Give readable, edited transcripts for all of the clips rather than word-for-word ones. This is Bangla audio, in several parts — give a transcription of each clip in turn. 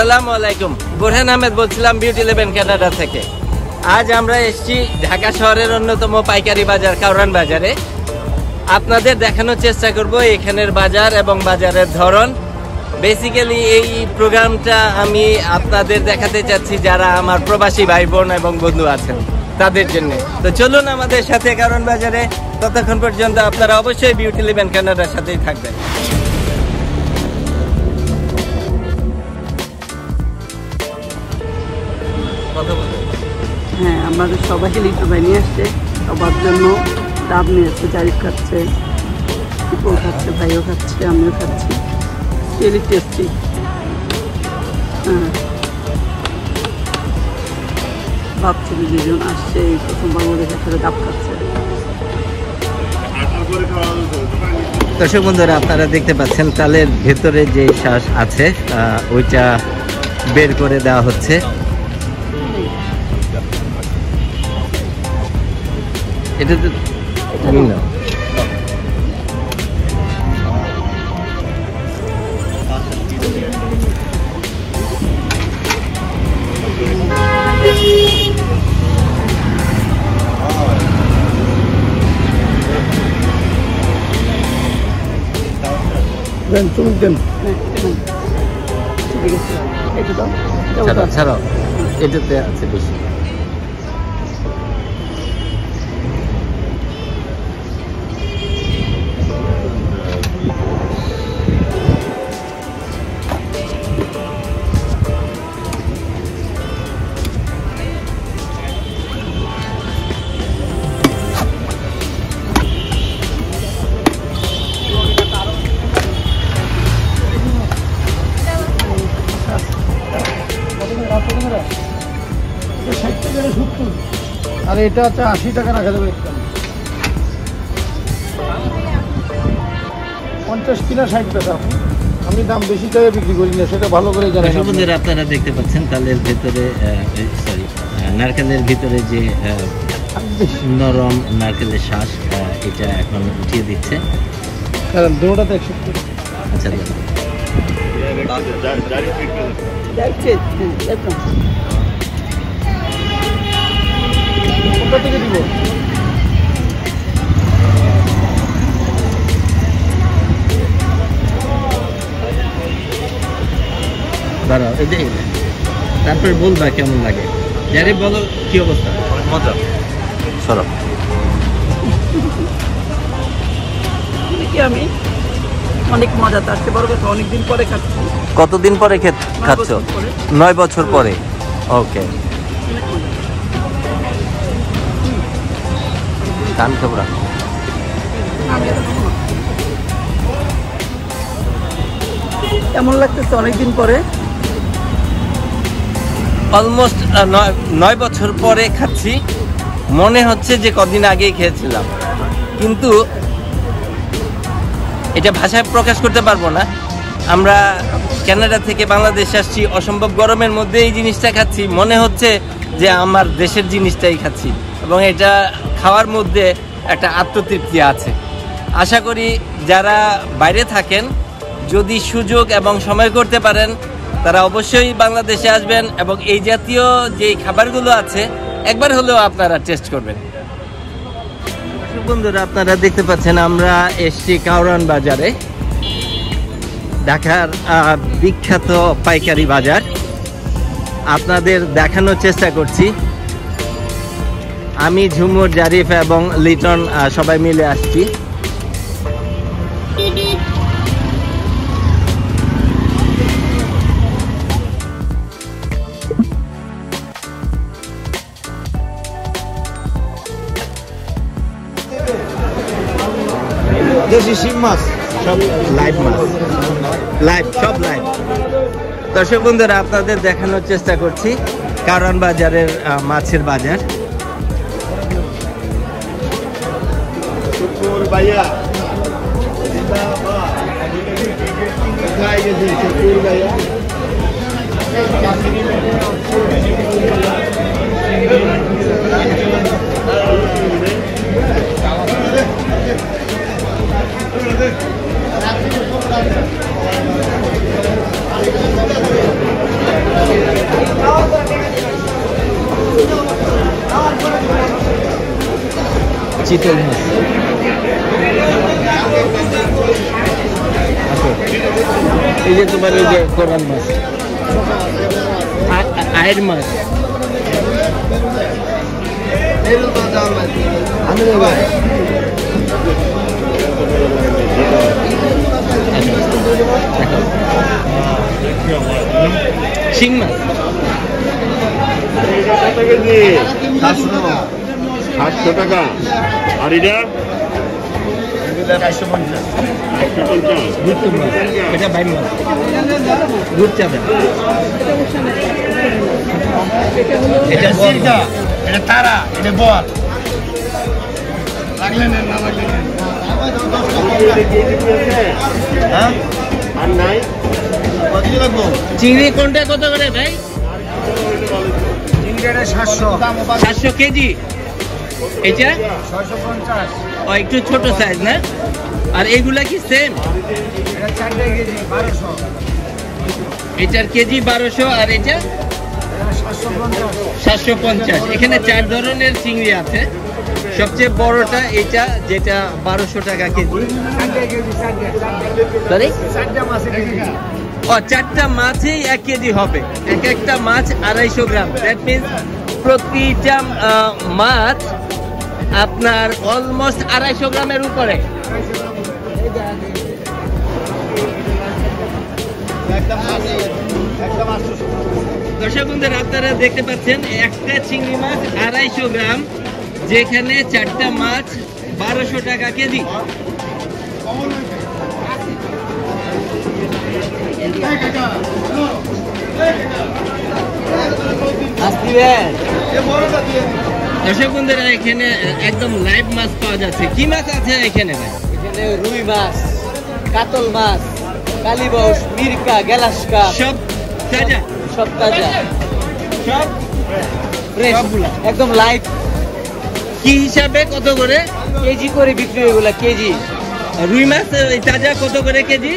আসসালামু আলাইকুম। বোরহান আহমেদ বলছিলাম বিউটি 11 কানাডা থেকে। আজ আমরা এসেছি ঢাকা শহরের অন্যতম পাইকারি বাজার কাউরান বাজারে। আপনাদের দেখানোর চেষ্টা করব এখানের বাজার এবং বাজারের ধরন। বেসিক্যালি এই প্রোগ্রামটা আমি আপনাদের দেখাতে চাচ্ছি যারা আমার প্রবাসী ভাই বোন এবং বন্ধু আছেন তাদের জন্য। তো চলুন আমাদের সাথে কাউরান বাজারে। ততক্ষণ পর্যন্ত আপনারা অবশ্যই বিউটি 11 কানাডার সাথেই থাকবেন। হ্যাঁ, আমাদের সবাইকে লিটু ভাই নিয়ে আসছে, সবার জন্য ডাব নিয়ে আসছে। জারিফ খাচ্ছে, ও খাচ্ছে, ভাইও খাচ্ছে, আমিও খাচ্ছি। Really tasty. হ্যাঁ, ভাবছি দুজন আসছে, এই প্রথম বাংলাদেশের সাথে ডাব খাচ্ছে। দর্শক বন্ধুরা, আপনারা দেখতে পাচ্ছেন তালের ভেতরে যে শ্বাস আছে ওইটা বের করে দেওয়া হচ্ছে। এটা তো না, ছাড়াও এটাতে আছে বেশি। আর এটা হচ্ছে 80 টাকা রাখা যাবে। 50 কিলো 60 টাকা। আমি দাম বেশি টাকা বিক্রি করি না, সেটা ভালো করে জানেন। বন্ধুরা, আপনারা দেখতে পাচ্ছেন তালের ভেতরে নারকেলের ভিতরে যে নরম নারকেলের শ্বাস, এটা এখন উঠিয়ে দিচ্ছে। কারণ দুটোটাতে 100। আচ্ছা, কোথা থেকে দিব? দাঁড়াও, তারপর বলবা কেমন লাগে। যারে বলো কি অবস্থা। মজা সরব। আমি অনেক মজা, তার চেয়ে বড় কথা অনেকদিন পরে খাচ্ছি। কতদিন পরে খাচ্ছ? 9 বছর পরে। ওকে, কান খবরা। কেমন লাগতেছে অনেকদিন পরে? অলমোস্ট 9 বছর পরে খাচ্ছি। মনে হচ্ছে যে কদিন আগেই খেয়েছিলাম, কিন্তু এটা ভাষায় প্রকাশ করতে পারবো না। আমরা কানাডা থেকে বাংলাদেশে আসছি, অসম্ভব গরমের মধ্যে এই জিনিসটা খাচ্ছি। মনে হচ্ছে যে আমার দেশের জিনিসটাই খাচ্ছি, এবং এটা খাওয়ার মধ্যে একটা আত্মতৃপ্তি আছে। আশা করি যারা বাইরে থাকেন, যদি সুযোগ এবং সময় করতে পারেন, তারা অবশ্যই বাংলাদেশে আসবেন এবং এই জাতীয় যে খাবারগুলো আছে একবার হলেও আপনারা টেস্ট করবেন। বন্ধুরা, আপনারা দেখতে পাচ্ছেন আমরা এসছি কাউরান বাজারে, ঢাকার বিখ্যাত পাইকারি বাজার। আপনাদের দেখানোর চেষ্টা করছি। আমি, ঝুমুর, জারিফ এবং লিটন সবাই মিলে আসছি। দেশি শিম মাছ, সব লাইভ মাছ, সব লাইভ। দর্শক বন্ধুরা, আপনাদের দেখানোর চেষ্টা করছি কাউরান বাজারের মাছের বাজার। ভাইয়া চিতল মাছ। এই যে তোমার ওই যে কোরাল মাছ, আয়ের মাছ। শিং মাছ 700 টাকা। আর এটা গুড় মাছ, এটা বাইম মাছ, গুড় চাঁদা। এটা তারা, এটা বল লাগলেন না লাগলেন। হ্যাঁ আর নাই কত লাগবো? চিংড়ি কোনটা কত করে ভাই? চিংড়িটা 700 কেজি। এটা 650। ও একটু ছোট সাইজ না? আর এগুলা কি সেম? এটা 4 কেজি 1200। এটার কেজি 1200 আর এটা 750। এখানে 4 ধরনের চিংড়ি আছে। সবচেয়ে বড়টা এটা, যেটা 1200 টাকা কেজি। সরি, ও 4টা মাছই 1 কেজি হবে। এক একটা মাছ 250 গ্রাম। দ্যাট মিনস প্রতিটা মাছ আপনার অলমোস্ট 250 গ্রামের উপরে। দর্শক বন্ধুরা, আপনারা দেখতে পাচ্ছেন একটা চিংড়ি মাছ 250 গ্রাম, যেখানে 4টা মাছ 1200 টাকা কেজি। দর্শক বন্ধুরা, এখানে একদম লাইভ মাছ পাওয়া যাচ্ছে। কি মাছ আছে এখানে ভাই? এখানে রুই মাছ, কাতল মাছ, কালীবাউস, মিরকা, গ্যালাসকা, সব তাজা, সব তাজা, সব ফ্রেশ, একদম লাইভ। কি হিসাবে কত করে কেজি করে বিক্রি হয় এগুলা, কেজি। রুই মাছ তাজা কত করে কেজি?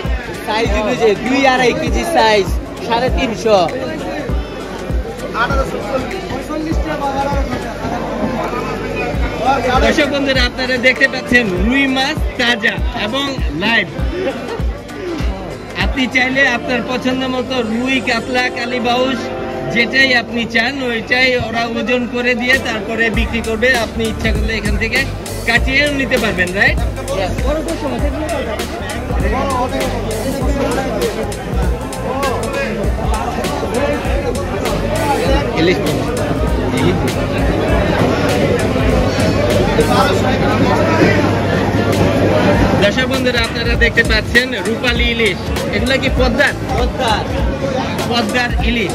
সাইজ অনুযায়ী 2-2.5 কেজি সাইজ 350। দর্শক বন্ধুরা, আপনারা দেখতে পাচ্ছেন রুই মাছ তাজা এবং লাইভ। আপনি চাইলে আপনার পছন্দ মতো রুই, কাতলা, কালীবাউস যেটাই আপনি চান ওইটাই ওরা ওজন করে দিয়ে তারপরে বিক্রি করবে। আপনি ইচ্ছা করলে এখান থেকে কাটিয়েও নিতে পারবেন, রাইট? ইলিশ দর্শক বন্ধুরা, আপনারা দেখতে পাচ্ছেন রূপালী ইলিশ। এগুলা কি পদ্মার? পদ্মার ইলিশ।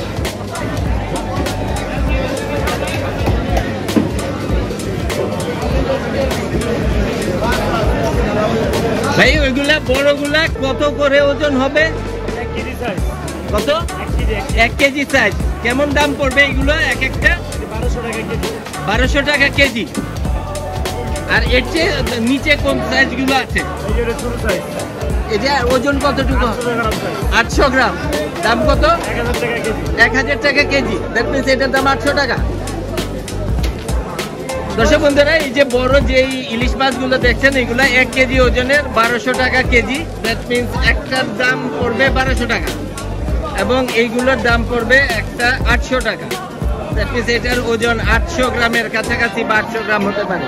ভাই ওইগুলা বড়গুলা কত করে ওজন হবে? কত? 1 কেজি সাইজ। কেমন দাম পড়বে এগুলো এক একটা? 1200 টাকা কেজি। আর এর চেয়ে নিচে কোন সাইজ গুলো আছে? এটা ওজন কতটুকু? 800 গ্রাম। দাম কত? 1000 টাকা কেজি। দ্যাট মিনস এটার দাম 800 টাকা। দর্শক বন্ধুরা, এই যে বড় যে ইলিশ মাছগুলো দেখছেন এগুলো 1 কেজি ওজনের 1200 টাকা কেজি। দ্যাট মিনস একটার দাম পড়বে 1200 টাকা এবং এইগুলোর দাম পড়বে একটা 800 টাকা। দ্যাট মিনস এটার ওজন 800 গ্রামের কাছাকাছি বা 800 গ্রাম হতে পারে।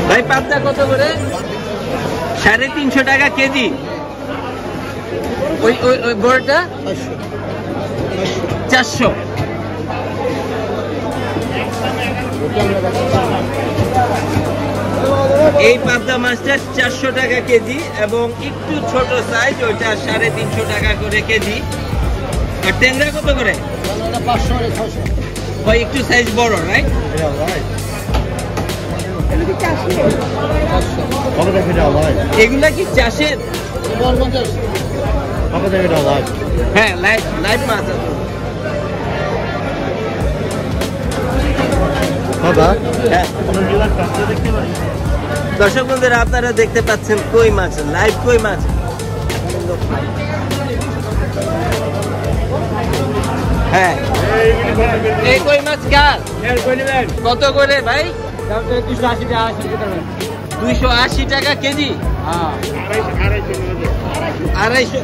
ভাই পাবদা কত করে? 350 টাকা কেজি। ওই ওই ওই বড়টা 400। এই পাবদা মাছটা 400 টাকা কেজি এবং একটু ছোট সাইজ ওইটা 350 টাকা করে কেজি। আর ট্যাংরা কত করে? 500-600। ভাই একটু সাইজ বড়, রাইট? এগুলা কি চাষের? হ্যাঁ, লাইভ মাছ আছে। হ্যাঁ। দর্শক বন্ধুরা আপনারা দেখতে পাচ্ছেন কই মাছ, লাইভ কই মাছ। হ্যাঁ, এই কই মাছ কার? কত করে ভাই? 280 টাকা কেজি। 250।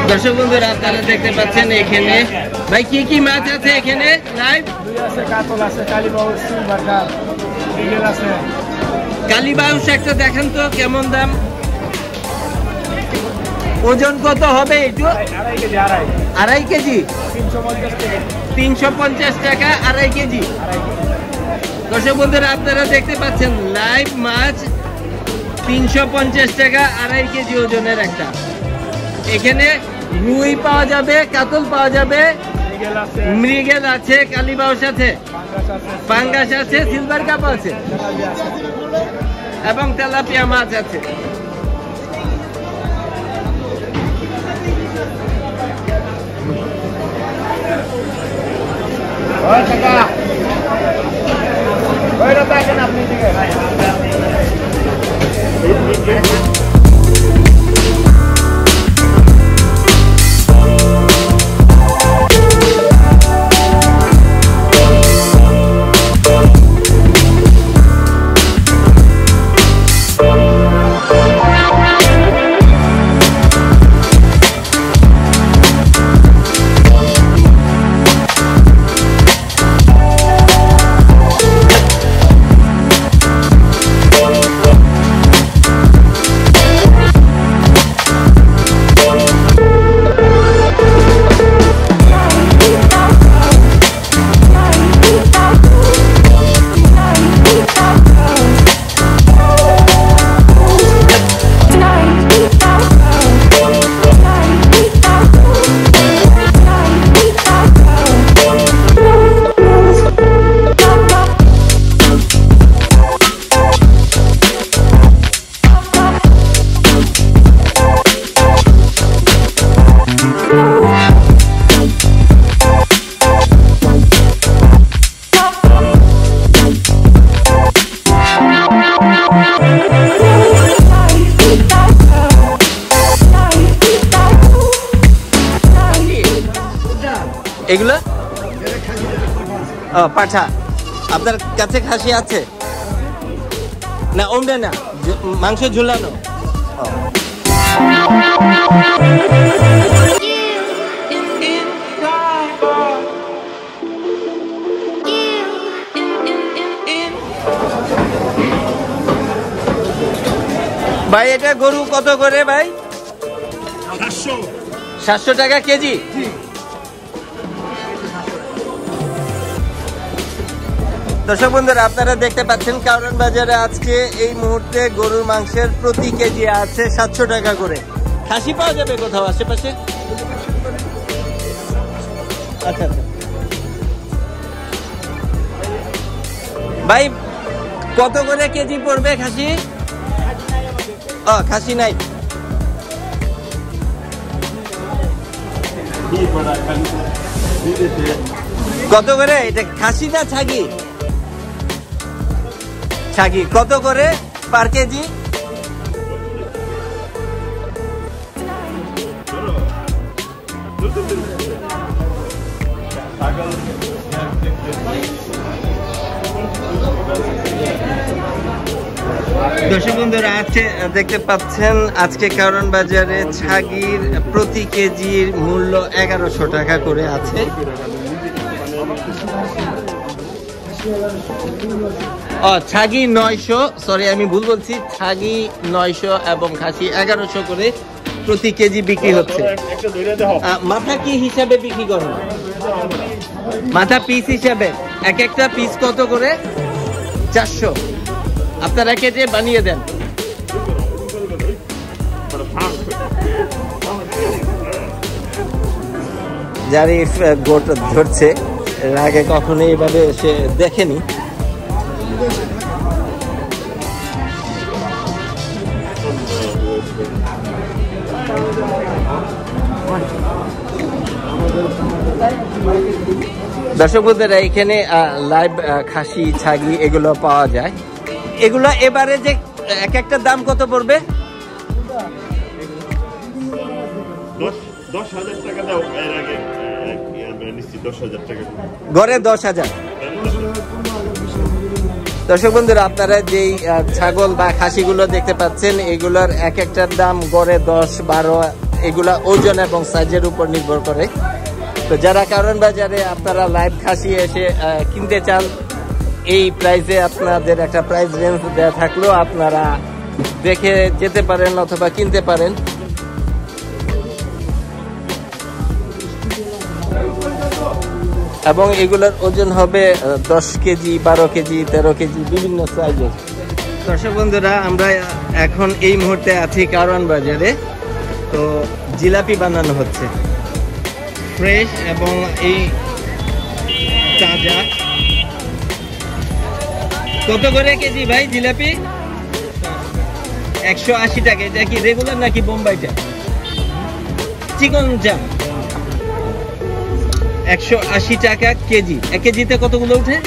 দর্শক বন্ধুরা আপনারা দেখতে পাচ্ছেন এখানে ভাই কি কি মাছ আছে এখানে লাইভ? কালীবাউস একটা দেখেন তো কেমন দাম, ওজন কত হবে একটু? 2.5 কেজি। 350 টাকা 2.5 কেজি। দর্শক বন্ধুরা আপনারা দেখতে পাচ্ছেন লাইভ মাছ 350 টাকা 2.5 কেজি ওজনের একটা। এখানে রুই পাওয়া যাবে, কাতল পাওয়া যাবে, মৃগেল আছে, কালীবাউস আছে, পাঙ্গাস আছে, সিলভার কাপ আছে এবং তেলাপিয়া মাছ আছে। এগুলো পাঠা আপনার কাছে খাসি আছে না? ওমডে না, মাংস ঝুলানো। ভাই এটা গরু কত করে ভাই? 700 টাকা কেজি। দর্শক বন্ধুরা আপনারা দেখতে পাচ্ছেন কারওয়ান বাজারে আজকে এই মুহূর্তে গরুর মাংসের প্রতি কেজি আছে 700 টাকা করে। খাসি পাওয়া যাবে কোথাও আশেপাশে? আচ্ছা আচ্ছা ভাই কত করে কেজি পড়বে খাসি? খাসি নাই। কত করে এটা? খাসি না ছাগি? ছাগি। কত করে পার কেজি? দর্শক বন্ধুরা আছে দেখতে পাচ্ছেন আজকে কারওয়ান বাজারে ছাগির প্রতি কেজির মূল্য 1100 টাকা করে আছে। ছাগি 900, সরি আমি ভুল বলছি, ছাগি 900 এবং খাসি 1100 করে প্রতি কেজি বিক্রি হচ্ছে। মাথা কি হিসাবে বিক্রি করেন? মাথা পিস হিসাবে। এক একটা পিস কত করে? 400। আপনারা কেটে বানিয়ে দেন। জারিফ গোট ধরছে, এর আগে কখনো এইভাবে সে দেখেনি। দর্শক বন্ধুরা, এখানে লাইভ খাসি, ছাগি এগুলো পাওয়া যায়। এগুলো এবারে যে এক একটা দাম কত পড়বে? 10,000 টাকা দাও, এর আগে নিশ্চিত 10,000 টাকা গড়ে 10,000। দর্শক বন্ধুরা, আপনারা যেই ছাগল বা খাসিগুলো দেখতে পাচ্ছেন, এগুলোর এক একটার দাম গড়ে 10-12, এগুলা ওজন এবং সাইজের উপর নির্ভর করে। তো যারা কারণ বাজারে আপনারা লাইভ খাসি এসে কিনতে চান, এই প্রাইসে আপনাদের একটা প্রাইস রেঞ্জ দেওয়া থাকলেও আপনারা দেখে যেতে পারেন অথবা কিনতে পারেন। এবং এগুলোর ওজন হবে 10 কেজি, 12 কেজি, 13 কেজি, বিভিন্ন সাইজের। দর্শক বন্ধুরা, আমরা এখন এই মুহূর্তে আছি কারওয়ান বাজারে। তো জিলাপি বানানো হচ্ছে, ফ্রেশ এবং এই তাজা। কত করে কেজি ভাই জিলাপি? 180 টাকা। এটা কি রেগুলার নাকি বোম্বাইটা? চিকন চা 180 টাকা কেজি। 1 কেজিতে কতগুলো উঠে?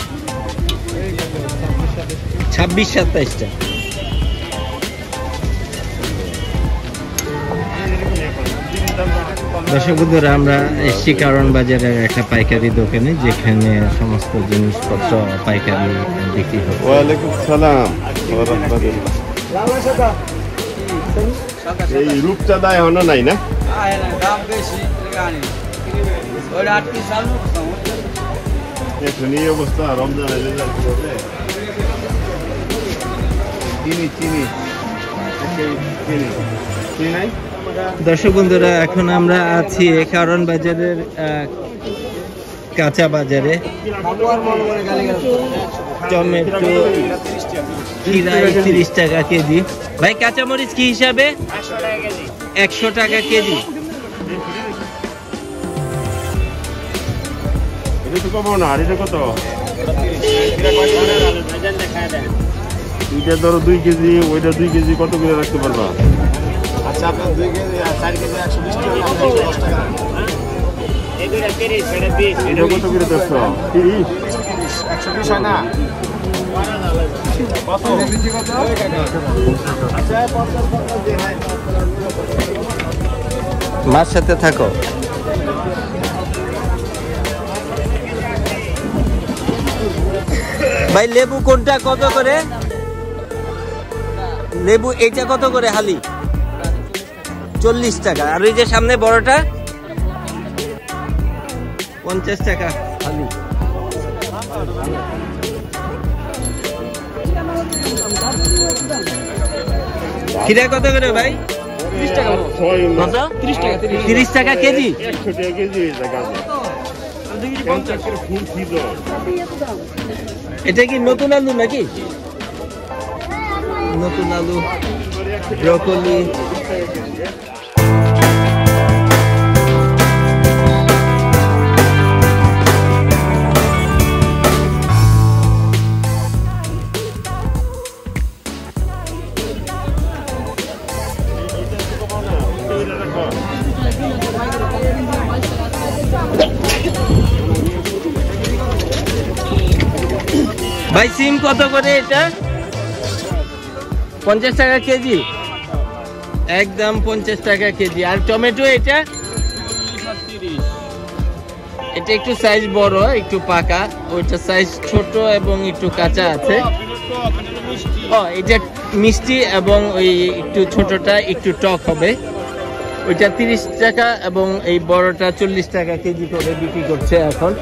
26-27টা। দর্শক বন্ধুরা, আমরা এসছি কারওয়ান বাজারের একটা পাইকারি দোকানে, যেখানে সমস্ত জিনিসপত্র পাইকারি বিক্রি হচ্ছে। ওয়ালাইকুম সালাম ওয়া রাহমাতুল্লাহ। এই রূপচাঁদা এখনো নাই না? দাম বেশি ওইটা 8 পিস আলু এখন এই অবস্থা, রমজানের রেজাল্ট কি হবে? চিনি নাই। দর্শক বন্ধুরা, এখন আমরা আছি কারওয়ান বাজারের কাঁচা বাজারে। টমেটো 30 টাকা কেজি। ভাই কাঁচামরিচ কি হিসাবে? 100 টাকা কেজি। এটা তো কমাও না, আর এটা কত? এটা ধরো 2 কেজি, ওইটা 2 কেজি, কত করে রাখতে পারবা? আচ্ছা, আপনার 2 কেজি 4 কেজি 120 টাকা, 110 টাকা। এটা কত করে দেখছো? 30? 120 হয় না? কত? মার সাথে থাকো। ভাই লেবু কোনটা কত করে? লেবু এইটা কত করে হালি? 40 টাকা। আর ওই যে সামনে বড়টা 50 টাকা হালি। খিরা কত করে ভাই? 30 টাকা। কত? 30 টাকা। 30 টাকা কেজি। 100 টাকা কেজি ফুল সিজন। এটা কি নতুন আলু নাকি? নতুন আলু, ব্রকলি। ভাই সিম কত করে এটা? 50 টাকা কেজি, একদম 50 টাকা কেজি। আর টমেটো এটা? এটা একটু সাইজ বড়, একটু পাকা, ওইটা সাইজ ছোট এবং একটু কাঁচা আছে। ও, এটা মিষ্টি এবং ওই একটু ছোটটা একটু টক হবে। ওইটা 30 টাকা এবং এই বড়টা 40 টাকা কেজি করে বিক্রি করছে এখন।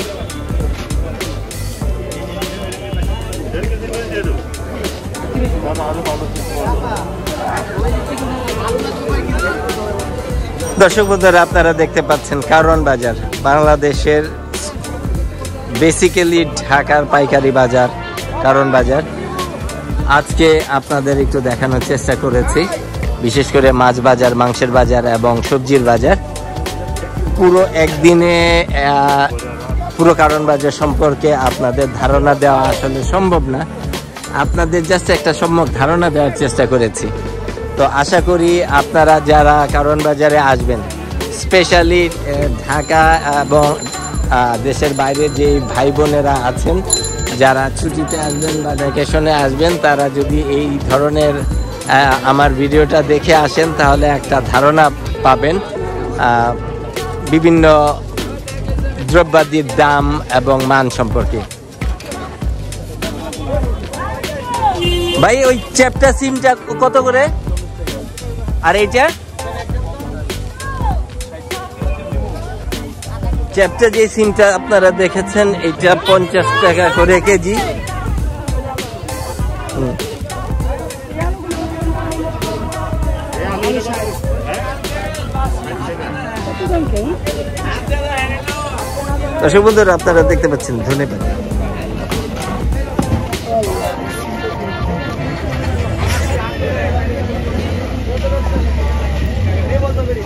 দর্শক বন্ধুরা, আপনারা দেখতে পাচ্ছেন কারওয়ান বাজার, বাংলাদেশের বেসিক্যালি ঢাকার পাইকারি বাজার কারওয়ান বাজার। আজকে আপনাদের একটু দেখানোর চেষ্টা করেছি, বিশেষ করে মাছ বাজার, মাংসের বাজার এবং সবজির বাজার। পুরো একদিনে পুরো কারণ বাজার সম্পর্কে আপনাদের ধারণা দেওয়া আসলে সম্ভব না। আপনাদের জাস্ট একটা সম্যক ধারণা দেওয়ার চেষ্টা করেছি। তো আশা করি আপনারা যারা কারণ বাজারে আসবেন, স্পেশালি ঢাকা এবং দেশের বাইরে যে ভাই বোনেরা আছেন যারা ছুটিতে আসবেন বা ভ্যাকেশনে আসবেন, তারা যদি এই ধরনের আমার ভিডিওটা দেখে আসেন তাহলে একটা ধারণা পাবেন বিভিন্ন দ্রব্যাদির দাম এবং মান সম্পর্কে। ভাই ওই চ্যাপটা সিমটা কত করে, আর এইটা চ্যাপটা যে সিমটা আপনারা দেখেছেন এটা 50 টাকা করে কেজি। দর্শক বন্ধুরা আপনারা দেখতে পাচ্ছেন, ধন্যবাদ।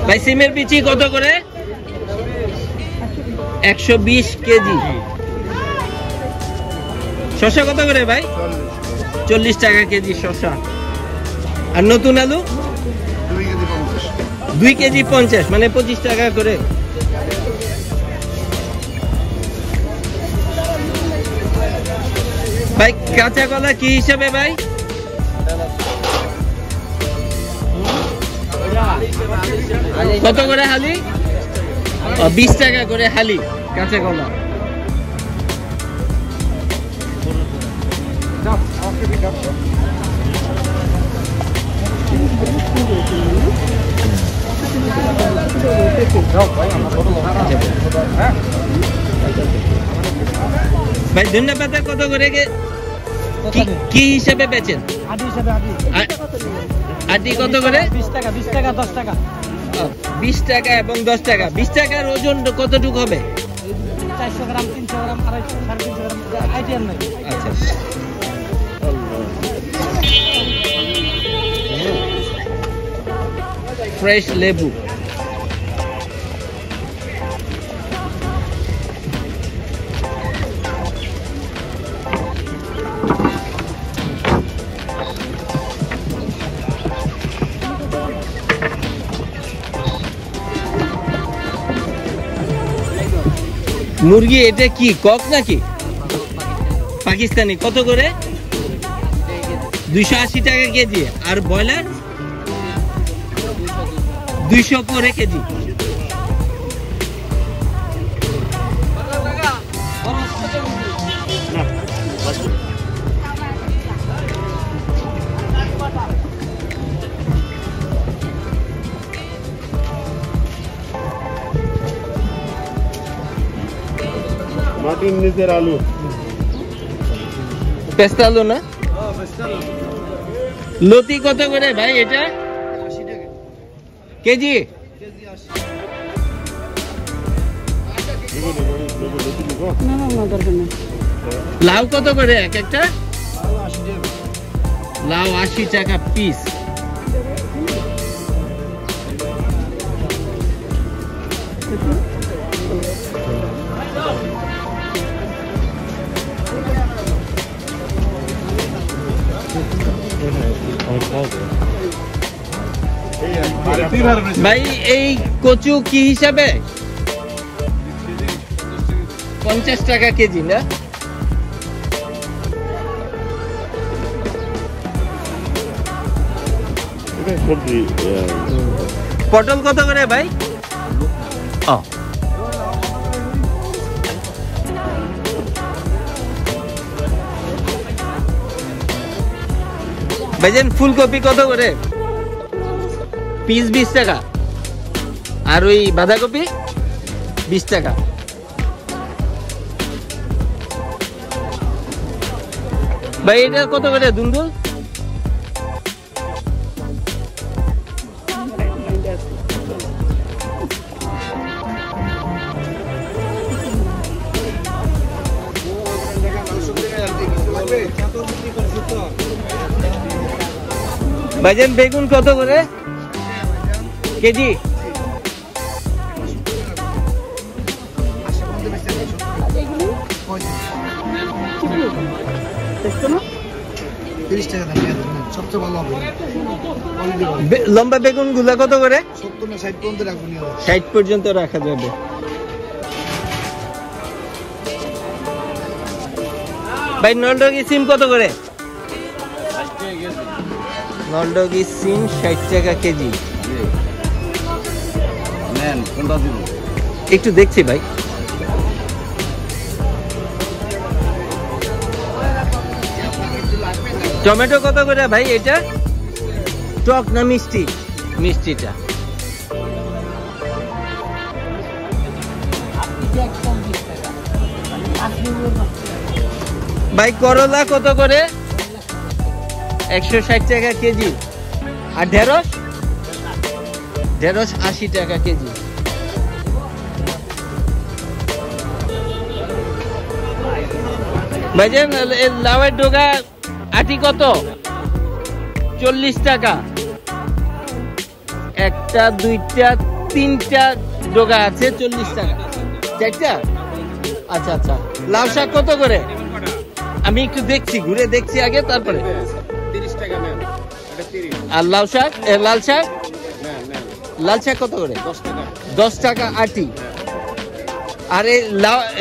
ভাই সিমের বিচি কত করে? 120 কেজি। শসা কত করে ভাই? 40 টাকা কেজি শসা। আর নতুন আলু 2 কেজি 50, মানে 25 টাকা করে। ভাই কাঁচা কলা কি হিসাবে ভাই? কত করে হালি? 20 টাকা করে হালি কাঁচা কলা। ভাই ধনিয়া পাতা কত করে কি হিসাবে বেচেন? আটি কত করে? 20 টাকা 10 টাকা। 20 টাকা এবং 10 টাকা। 20 টাকার ওজন কতটুকু হবে? 400 গ্রাম, 300 গ্রাম, 250, 350 গ্রাম, আইডিয়া নাই। আচ্ছা, ফ্রেশ লেবু। মুরগি এটা কি কক নাকি? পাকিস্তানি কত করে? 280 টাকা কেজি। আর ব্রয়লার 200 করে কেজি। মাটির নিচের আলু, পেস্তা আলু না? লতি কত করে ভাই এটা? 80 টাকা কেজি। না না না, দরকার নেই। লাউ কত করে এক একটা? লাউ 80 টাকা পিস। ভাই এই কচু কি হিসাবে? 50 টাকা কেজি না? সবজি। পটল কত করে ভাই? ভাইজান ফুলকপি কত করে পিস? 20 টাকা। আর ওই বাঁধাকপি 20 টাকা। ভাই এটা কত করে দুন্দুল? ভাইজান বেগুন কত করে কেজি? দেখছো না? 30 টাকা দাম সবচেয়ে ভালো হবে। লম্বা বেগুন গুলা কত করে? 70 না 60 পর্যন্ত রাখবো নিয়ে 60 পর্যন্ত রাখা যাবে। ভাই নলডগি সিম কত করে? 60 টাকা কেজি। নলডগি সিম 60 টাকা কেজি। নেন কোনটা দিব? একটু দেখছি ভাই। টমেটো কত করে ভাই এটা? টক না মিষ্টি? মিষ্টিটা। ভাই করলা কত করে? 160 টাকা কেজি। আর ঢেঁড়স? ঢেঁড়স 80 টাকা কেজি। ভাইজান লাউয়ের ডোগা আটি কত? 40 টাকা। একটা দুইটা তিনটা ডোগা আছে 40 টাকা। চারটা? আচ্ছা আচ্ছা। লাউ শাক কত করে? আমি একটু দেখছি, ঘুরে দেখছি আগে তারপরে। 30 টাকা নেন, এটা 30। আর লাউ শাক লাল শাক? লাল শাক কত করে? 10 টাকা। 10 টাকা আটি। আর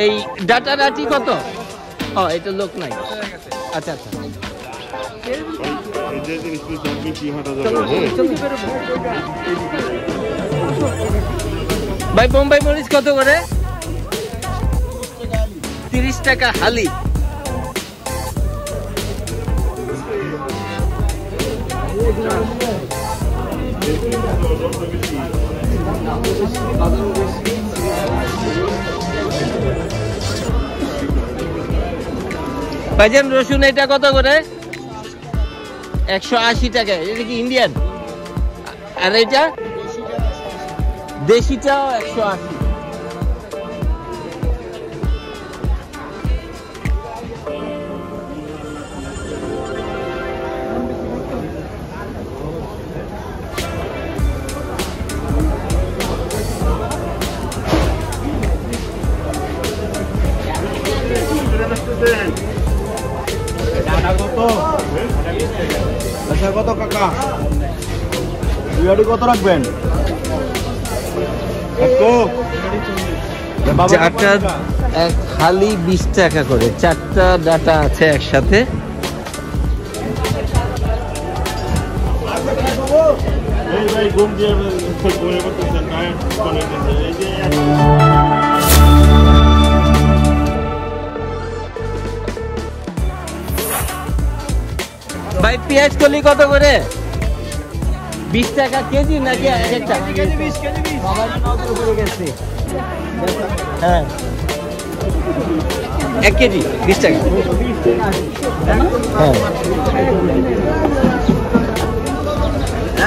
এই ডাটার আটি কত? ও এটা লোক নাই। আচ্ছা আচ্ছা। এই যে জিনিসগুলো সব বেশি হাঁটা যাবে। ভাই বোম্বাই মরিচ কত করে? 30 টাকা হালি। ভাইজান রসুন এটা কত করে? 180 টাকা। এটা কি ইন্ডিয়ান? আর এটা দেশিটাও 180। আচ্ছা কত কাকা? বিয়ারি কত রাখবেন? চারটা এক হালি 20 টাকা করে। 4টা ডাটা আছে একসাথে। এই ভাই ঘুম দিয়ে ঘুরে করতেছেন টায়ার করে দিতে। এই যে ভাই পেঁয়াজ কলি কত করে? 20 টাকা কেজি নাকি একটা? হ্যাঁ 1 কেজি 20 টাকা। হ্যাঁ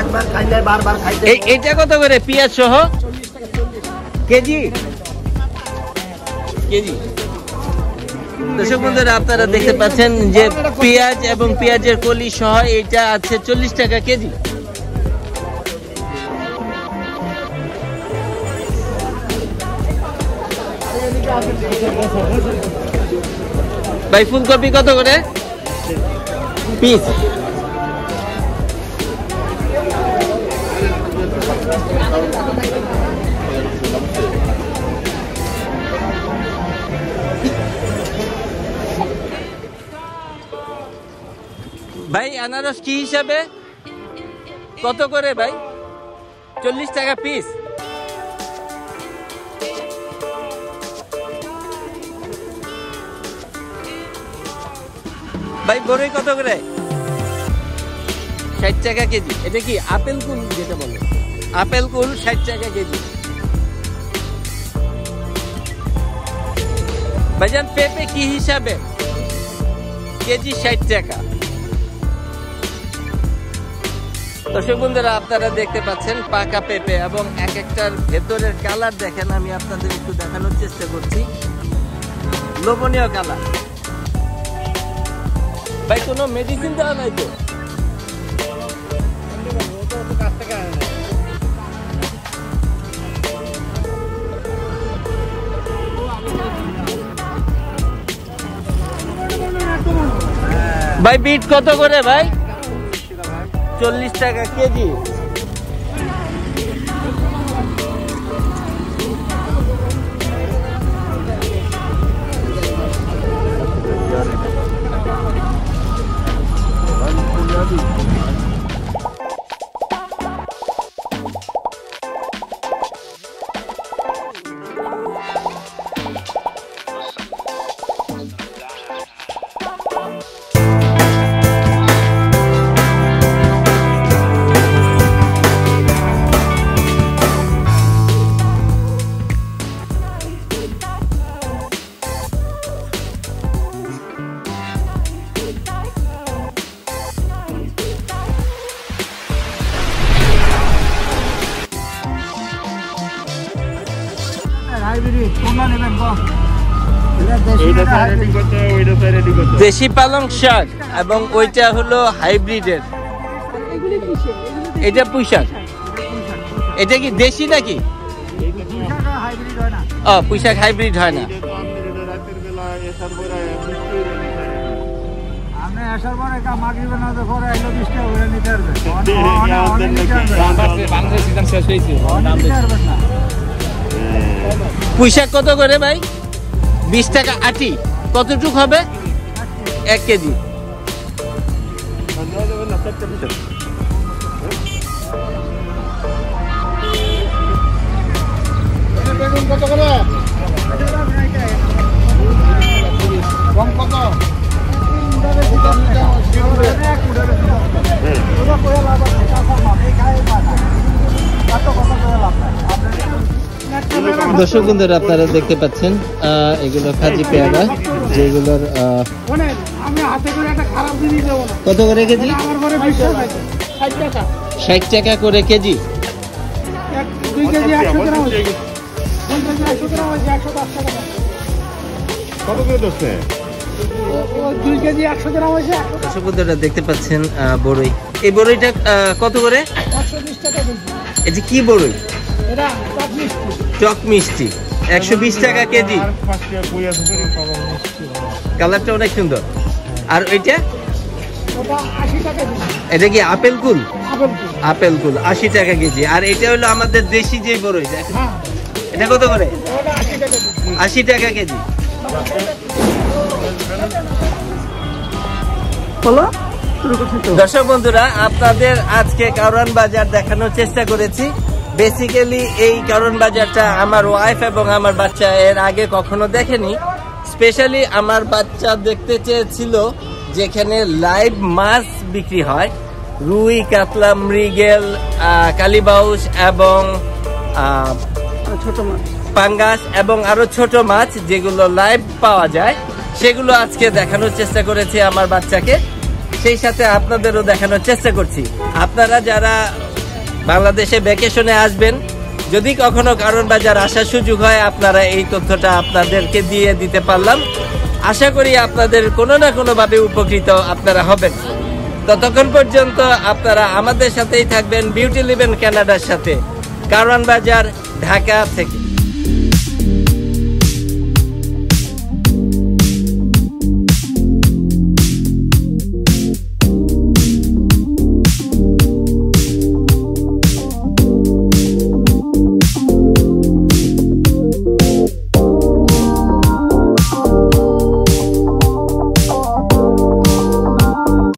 একবার খাইলে বারবার খাইতে। এটা কত করে পেঁয়াজ সহ? KG KG. দর্শক বন্ধুরা আপনারা দেখতে পাচ্ছেন যে পেঁয়াজ এবং পেঁয়াজের কলি সহ এটা আছে 40 টাকা কেজি। ভাই ফুলকপি কত করে পিস? ভাই আনারস কি হিসাবে কত করে ভাই? 40 টাকা পিস। ভাই বড়ই কত করে? 60 টাকা কেজি। এটা কি আপেল কুল যেটা বলে? আপেল কুল 60 টাকা কেজি। ভাইজান পেঁপে কি হিসাবে? কেজি 60 টাকা। দর্শক বন্ধুরা আপনারা দেখতে পাচ্ছেন পাকা পেঁপে এবং এক একটার ভেতরের কালার দেখেন। আমি আপনাদের একটু দেখানোর চেষ্টা করছি। লোভনীয় কালার। ভাই কোনো মেডিসিন দেওয়া নাই তো? ভাই বিট কত করে ভাই? 40 টাকা কেজি। দেশি পালং শাক এবং ওইটা হলো হাইব্রিডের। এটা পুঁই শাক। এটা কি দেশি নাকি? পুঁই শাক হাইব্রিড হয় না। পুঁই শাক কত করে ভাই? 20 টাকা আটি। কতটুক হবে? 1 কেজি। বেগুন কত করে? কম কত? দর্শক বন্ধুরা আপনারা দেখতে পাচ্ছেন এগুলো কাজি পেয়ারা, যেগুলোর কত করে কেজি? 60 টাকা করে কেজি। 2 কেজি 100 গ্রাম হচ্ছে। 100 গ্রাম হচ্ছে 110 টাকা। কত করে দোস্তে? 2 কেজি 100 গ্রাম হচ্ছে। দর্শক বন্ধুরা দেখতে পাচ্ছেন বড়ই। এই বড়ইটা কত করে? 120 টাকা কেজি। এই যে কি বড়ই? এটা টক মিষ্টি। টক মিষ্টি 120 টাকা কেজি। কালারটা অনেক সুন্দর। আর ওইটা? ওটা 80 টাকা কেজি। এটা কি আপেল কুল? আপেল কুল। আপেল কুল 80 টাকা কেজি। আর এটা হলো আমাদের দেশি যে বড়ই, এটা কত করে? ওটা 80 টাকা কেজি। 80 টাকা কেজি। বলো শুরু করছি তো। দর্শক বন্ধুরা আপনাদের আজকে কারওয়ান বাজার দেখানোর চেষ্টা করেছি। বেসিক্যালি এই কারওয়ান বাজারটা আমার ওয়াইফ এবং আমার বাচ্চা এর আগে কখনো দেখেনি। স্পেশালি আমার বাচ্চা দেখতে চেয়েছিল যেখানে লাইভ মাছ বিক্রি হয়, রুই, কাতলা, মৃগেল, কালীবাউস এবং ছোট মাছ, পাঙ্গাস এবং আরো ছোট মাছ যেগুলো লাইভ পাওয়া যায়, সেগুলো আজকে দেখানোর চেষ্টা করেছি আমার বাচ্চাকে। সেই সাথে আপনাদেরও দেখানোর চেষ্টা করছি। আপনারা যারা বাংলাদেশে ভ্যাকেশনে আসবেন, যদি কখনো কারওয়ান বাজার আসার সুযোগ হয়, আপনারা এই তথ্যটা আপনাদেরকে দিয়ে দিতে পারলাম। আশা করি আপনাদের কোনো না কোনো ভাবে উপকৃত আপনারা হবেন। ততক্ষণ পর্যন্ত আপনারা আমাদের সাথেই থাকবেন বিউটি লিভ ইন কানাডার সাথে, কারওয়ান বাজার, ঢাকা থেকে।